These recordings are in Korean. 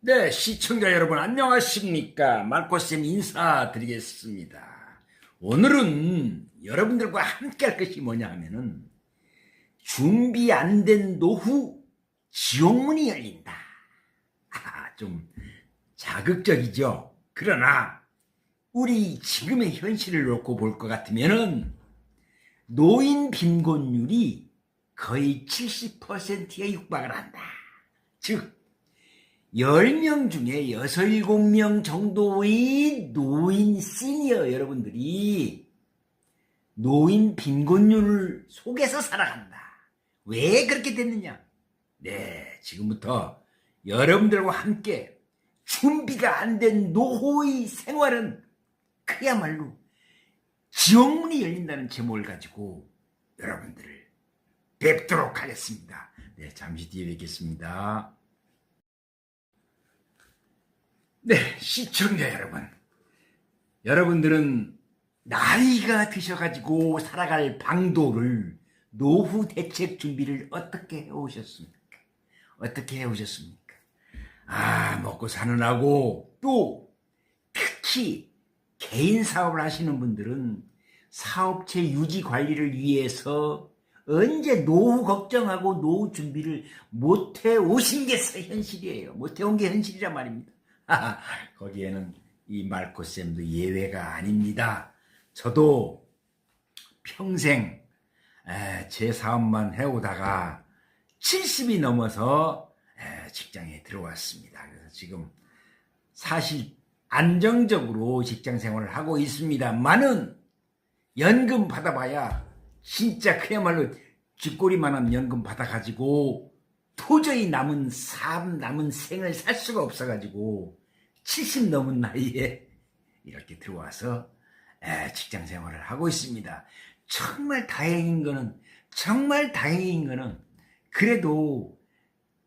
네, 시청자 여러분 안녕하십니까? 말코쌤 인사드리겠습니다. 오늘은 여러분들과 함께 할 것이 뭐냐 하면은 준비 안 된 노후 지옥문이 열린다. 좀 자극적이죠. 그러나 우리 지금의 현실을 놓고 볼 것 같으면은 노인 빈곤율이 거의 70%에 육박을 한다. 즉 10명 중에 6, 7명 정도의 노인 시니어 여러분들이 노인 빈곤율 속에서 살아간다. 왜 그렇게 됐느냐? 네, 지금부터 여러분들과 함께 준비가 안 된 노후의 생활은 그야말로 지옥문이 열린다는 제목을 가지고 여러분들을 뵙도록 하겠습니다. 네, 잠시 뒤에 뵙겠습니다. 네, 시청자 여러분. 여러분들은 나이가 드셔가지고 살아갈 방도를 노후 대책 준비를 어떻게 해오셨습니까? 어떻게 해오셨습니까? 먹고 사느라고 또 특히 개인 사업을 하시는 분들은 사업체 유지 관리를 위해서 언제 노후 걱정하고 노후 준비를 못 해오신 게 현실이에요. 못 해온 게 현실이란 말입니다. 거기에는 이 말코쌤도 예외가 아닙니다. 저도 평생 제 사업만 해오다가 70이 넘어서 직장에 들어왔습니다. 그래서 지금 사실 안정적으로 직장 생활을 하고 있습니다만은 연금 받아봐야 진짜 그야말로 쥐꼬리만한 연금 받아가지고 도저히 남은 생을 살 수가 없어가지고 70 넘은 나이에 이렇게 들어와서 직장 생활을 하고 있습니다. 정말 다행인 거는 그래도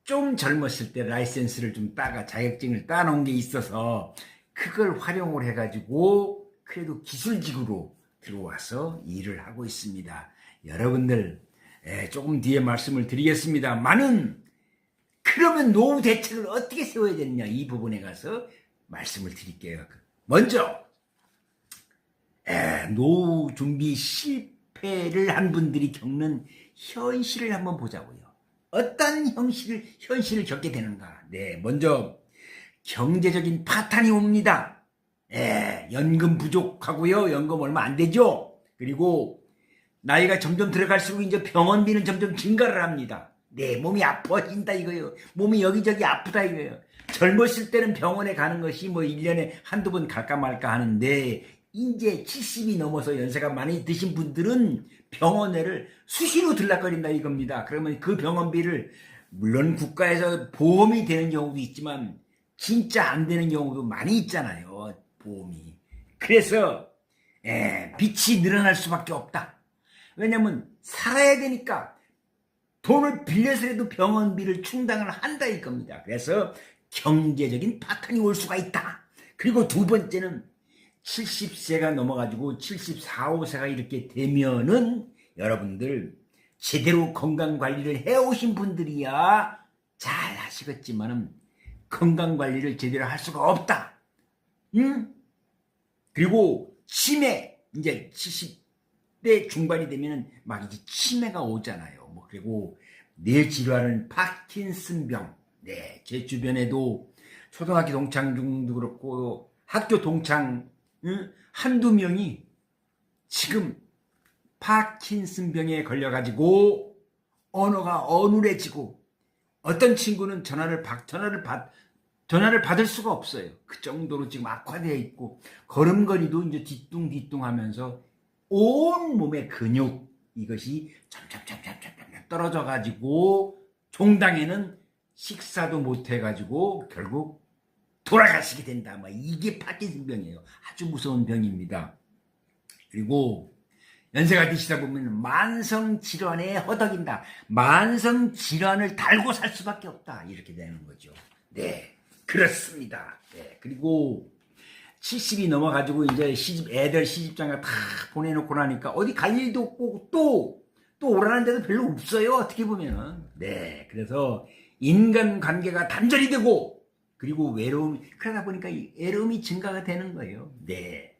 좀 젊었을 때 라이센스를 좀 따가 자격증을 따놓은 게 있어서 그걸 활용을 해가지고 그래도 기술직으로 들어와서 일을 하고 있습니다. 여러분들 조금 뒤에 말씀을 드리겠습니다만은 그러면 노후 대책을 어떻게 세워야 되느냐 이 부분에 가서 말씀을 드릴게요. 먼저 노후 준비 실패를 한 분들이 겪는 현실을 한번 보자고요. 어떤 현실을 겪게 되는가? 네, 먼저 경제적인 파탄이 옵니다. 연금 부족하고요. 연금 얼마 안 되죠. 그리고 나이가 점점 들어갈수록 이제 병원비는 점점 증가를 합니다. 네, 몸이 아파진다 이거예요. 몸이 여기저기 아프다 이거예요. 젊었을 때는 병원에 가는 것이 뭐 1년에 한두 번 갈까 말까 하는데 이제 70이 넘어서 연세가 많이 드신 분들은 병원에를 수시로 들락거린다 이겁니다. 그러면 그 병원비를 물론 국가에서 보험이 되는 경우도 있지만 진짜 안 되는 경우도 많이 있잖아요. 보험이. 그래서 빚이 늘어날 수밖에 없다. 왜냐면 살아야 되니까 돈을 빌려서라도 병원비를 충당을 한다 이겁니다. 그래서 경제적인 파탄이 올 수가 있다. 그리고 두 번째는 70세가 넘어가지고 74, 5세가 이렇게 되면은 여러분들 제대로 건강관리를 해오신 분들이야 잘 하시겠지만은 건강관리를 제대로 할 수가 없다. 그리고 치매 이제 70대 중반이 되면은 막 이제 치매가 오잖아요. 그리고 뇌질환은 파킨슨병. 네, 제 주변에도 초등학교 동창 중도 그렇고 학교 동창 한두 명이 지금 파킨슨병에 걸려가지고 언어가 어눌해지고 어떤 친구는 전화를 받을 수가 없어요. 그 정도로 지금 악화되어 있고 걸음걸이도 이제 뒤뚱뒤뚱 하면서 온 몸의 근육 이것이 점점 떨어져 가지고 종당에는 식사도 못 해가지고 결국 돌아가시게 된다. 이게 파킨슨병이에요. 아주 무서운 병입니다. 그리고 연세가 드시다 보면 만성질환에 허덕인다. 만성질환을 달고 살 수밖에 없다. 이렇게 되는 거죠. 네, 그렇습니다. 네, 그리고 70이 넘어가지고 이제 애들 시집장가 다 보내놓고 나니까 어디 갈 일도 없고 또 오라는 데도 별로 없어요. 어떻게 보면은. 네, 그래서 인간관계가 단절이 되고 그리고 외로움, 그러다 보니까 이 외로움이 증가가 되는 거예요. 네.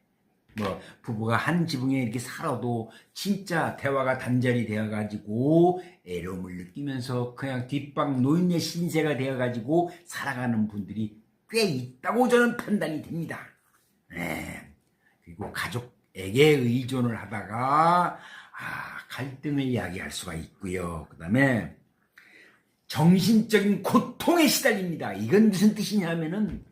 뭐 부부가 한 지붕에 이렇게 살아도 진짜 대화가 단절이 되어가지고 외로움을 느끼면서 그냥 뒷방 노인의 신세가 되어가지고 살아가는 분들이 꽤 있다고 저는 판단이 됩니다. 네. 그리고 가족에게 의존을 하다가 갈등을 이야기할 수가 있고요. 그 다음에 정신적인 고통에 시달립니다. 이건 무슨 뜻이냐면은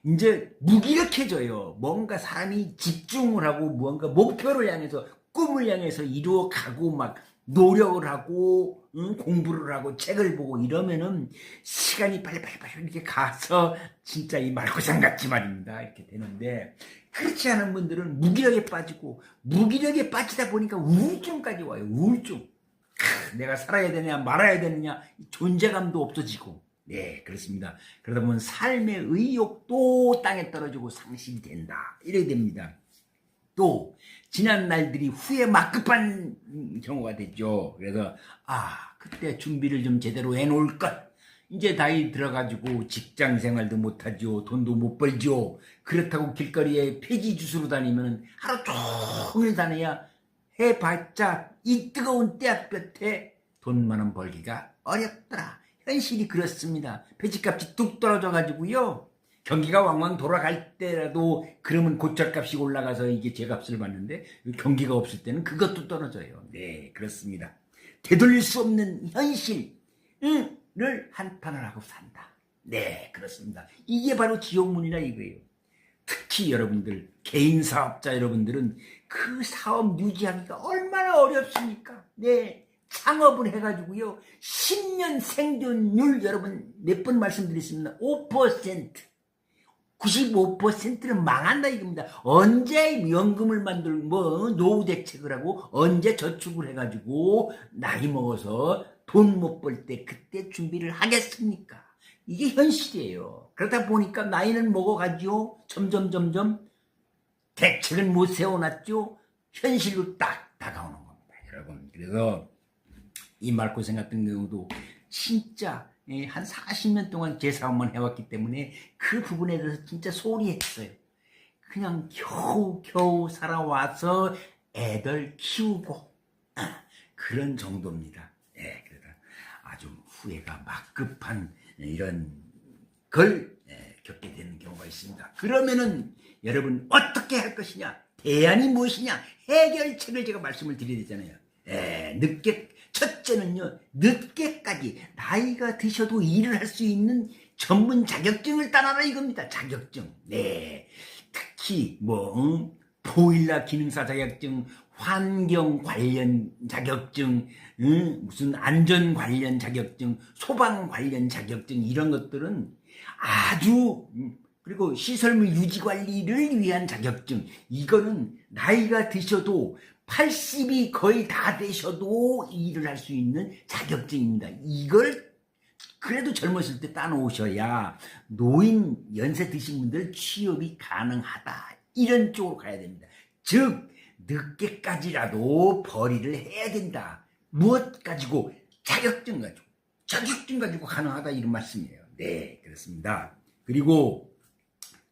이제 무기력해져요. 뭔가 사람이 집중을 하고 무언가 목표를 향해서 꿈을 향해서 이루어가고 막 노력을 하고 공부를 하고 책을 보고 이러면은 시간이 빨리빨리 이렇게 가서 진짜 이 말고상 같이 말입니다. 이렇게 되는데 그렇지 않은 분들은 무기력에 빠지고 무기력에 빠지다 보니까 우울증까지 와요. 우울증. 내가 살아야 되냐 말아야 되느냐 존재감도 없어지고 네 그렇습니다. 그러다 보면 삶의 의욕도 땅에 떨어지고 상실이 된다 이렇게 됩니다. 또 지난 날들이 후에 막급한 경우가 됐죠. 그래서 그때 준비를 좀 제대로 해놓을 것. 이제 나이 들어가지고 직장 생활도 못하죠. 돈도 못 벌죠. 그렇다고 길거리에 폐지 주스로 다니면 하루 종일 다녀야 해봤자 이 뜨거운 때앗볕에 돈만 원 벌기가 어렵더라. 현실이 그렇습니다. 폐지값이 뚝 떨어져가지고요. 경기가 왕왕 돌아갈 때라도 그러면 고철값이 올라가서 이게 제값을 받는데 경기가 없을 때는 그것도 떨어져요. 네, 그렇습니다. 되돌릴 수 없는 현실을 한탄을 하고 산다. 네, 그렇습니다. 이게 바로 지옥문이라 이거예요. 특히 여러분들 개인 사업자 여러분들은 그 사업 유지하기가 얼마나 어렵습니까? 네, 창업을 해가지고요 10년 생존율 여러분 몇 번 말씀드렸습니다. 5% 95%는 망한다 이겁니다. 언제 연금을 만들고 노후 대책을 하고 언제 저축을 해가지고 나이 먹어서 돈 못 벌 때 그때 준비를 하겠습니까? 이게 현실이에요. 그러다 보니까 나이는 먹어가지고 점점 대책을 못 세워놨죠. 현실로 딱 다가오는 겁니다, 여러분. 그래서 이 말고생 같은 경우도 진짜 한 40년 동안 제 사업만 해왔기 때문에 그 부분에 대해서 진짜 소홀히 했어요. 그냥 겨우 살아와서 애들 키우고 그런 정도입니다. 예, 그래서 아주 후회가 막급한 이런 걸 겪게 되는 경우가 있습니다. 그러면은 여러분 어떻게 할 것이냐? 대안이 무엇이냐? 해결책을 제가 말씀을 드려야 되잖아요. 첫째는요, 늦게까지 나이가 드셔도 일을 할 수 있는 전문 자격증을 따놔라 이겁니다. 자격증. 네. 특히 보일러 기능사 자격증, 환경 관련 자격증, 무슨 안전 관련 자격증, 소방 관련 자격증 이런 것들은 아주 그리고 시설물 유지 관리를 위한 자격증 이거는 나이가 드셔도 80이 거의 다 되셔도 일을 할 수 있는 자격증입니다. 이걸 그래도 젊었을 때 따놓으셔야 노인 연세 드신 분들 취업이 가능하다. 이런 쪽으로 가야 됩니다. 즉 늦게까지라도 벌이를 해야 된다. 무엇 가지고? 자격증 가지고 가능하다 이런 말씀이에요. 네, 그렇습니다. 그리고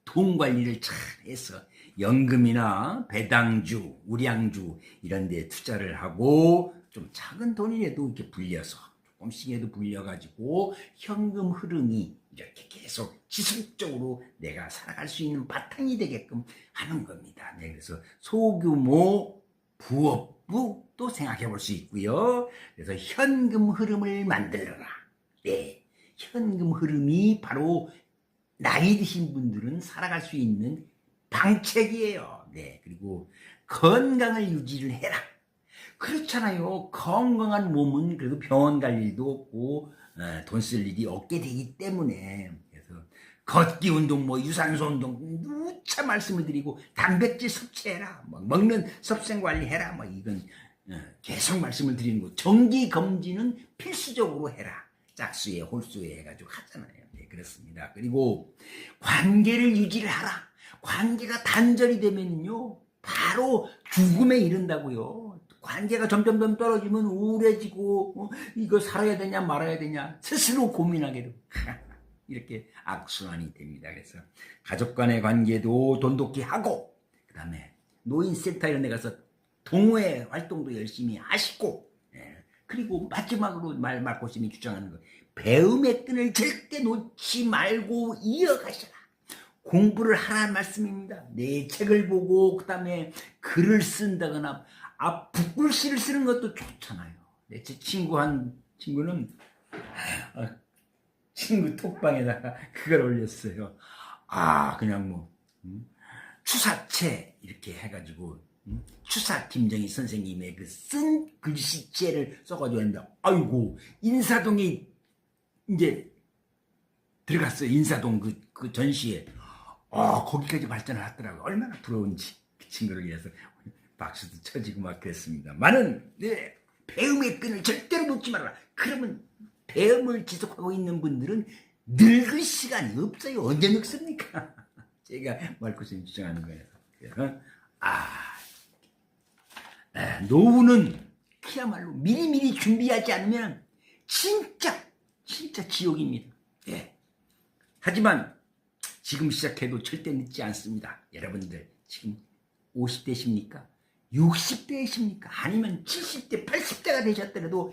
돈 관리를 잘 해서 연금이나 배당주, 우량주 이런 데 투자를 하고 좀 작은 돈이라도 이렇게 불려서 조금씩이라도 불려가지고 현금 흐름이 이렇게 계속 지속적으로 내가 살아갈 수 있는 바탕이 되게끔 하는 겁니다. 네, 그래서 소규모 부업부도 생각해 볼 수 있고요. 그래서 현금 흐름을 만들어라. 네, 현금 흐름이 바로 나이 드신 분들은 살아갈 수 있는 방책이에요. 네, 그리고 건강을 유지를 해라. 그렇잖아요. 건강한 몸은 그래도 병원 갈 일도 없고 돈 쓸 일이 없게 되기 때문에 그래서 걷기 운동, 유산소 운동 누차 말씀을 드리고 단백질 섭취해라. 먹는 섭생 관리해라. 이건 계속 말씀을 드리는 거. 정기 검진은 필수적으로 해라. 짝수에 홀수에 해가지고 하잖아요. 네, 그렇습니다. 그리고 관계를 유지를 하라. 관계가 단절이 되면요 바로 죽음에 이른다고요. 관계가 점점 떨어지면 우울해지고 이거 살아야 되냐 말아야 되냐 스스로 고민하게 되고 이렇게 악순환이 됩니다. 그래서 가족 간의 관계도 돈독히 하고, 그 다음에 노인센터 이런 데 가서 동호회 활동도 열심히 하시고, 그리고 마지막으로 말고심이 주장하는 거, 배움의 끈을 절대 놓지 말고 이어가셔라. 공부를 하라는 말씀입니다. 내 책을 보고 그 다음에 글을 쓴다거나 붓글씨를 쓰는 것도 좋잖아요. 제 친구는 친구 톡방에다가 그걸 올렸어요. 그냥 뭐 추사체 이렇게 해가지고 추사 김정희 선생님의 그 쓴 글씨체를 써가지고 했는데, 아이고 인사동에 이제 들어갔어요. 인사동 그 전시에. 거기까지 발전을 하더라고요. 얼마나 부러운지. 그 친구를 위해서 박수도 쳐지고 막 그랬습니다. 많은 배움의 끈을 절대로 놓지 말아라. 그러면 배움을 지속하고 있는 분들은 늙을 시간이 없어요. 언제 늙습니까? 제가 말고생 주장하는 거예요. 노후는 그야말로 미리미리 준비하지 않으면 진짜 지옥입니다. 하지만 지금 시작해도 절대 늦지 않습니다. 여러분들 지금 50대십니까? 60대이십니까? 아니면 70대, 80대가 되셨더라도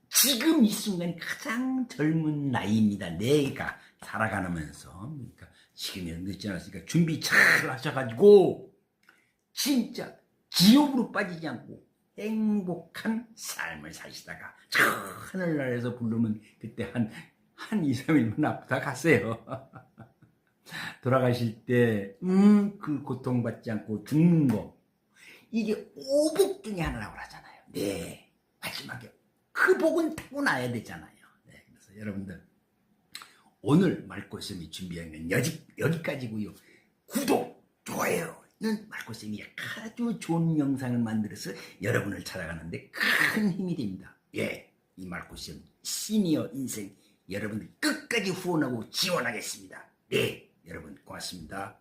지금 이 순간이 가장 젊은 나이입니다. 내가 살아가면서. 그러니까 지금이 늦지 않았으니까 준비 잘 하셔가지고 진짜 지옥으로 빠지지 않고 행복한 삶을 사시다가 저 하늘나라에서 부르면 그때 한 2, 3일만 아프다 가세요. 돌아가실 때 그 고통받지 않고 죽는 거, 이게 오복 중에 하나라고 하잖아요. 마지막에 그 복은 타고나야 되잖아요. 그래서 여러분들 오늘 말고쌤이 준비한 건 여기까지고요. 구독, 좋아요는 말고쌤이 아주 좋은 영상을 만들어서 여러분을 찾아가는데 큰 힘이 됩니다. 이 말고쌤 시니어 인생 여러분들 끝까지 후원하고 지원하겠습니다. 여러분 고맙습니다.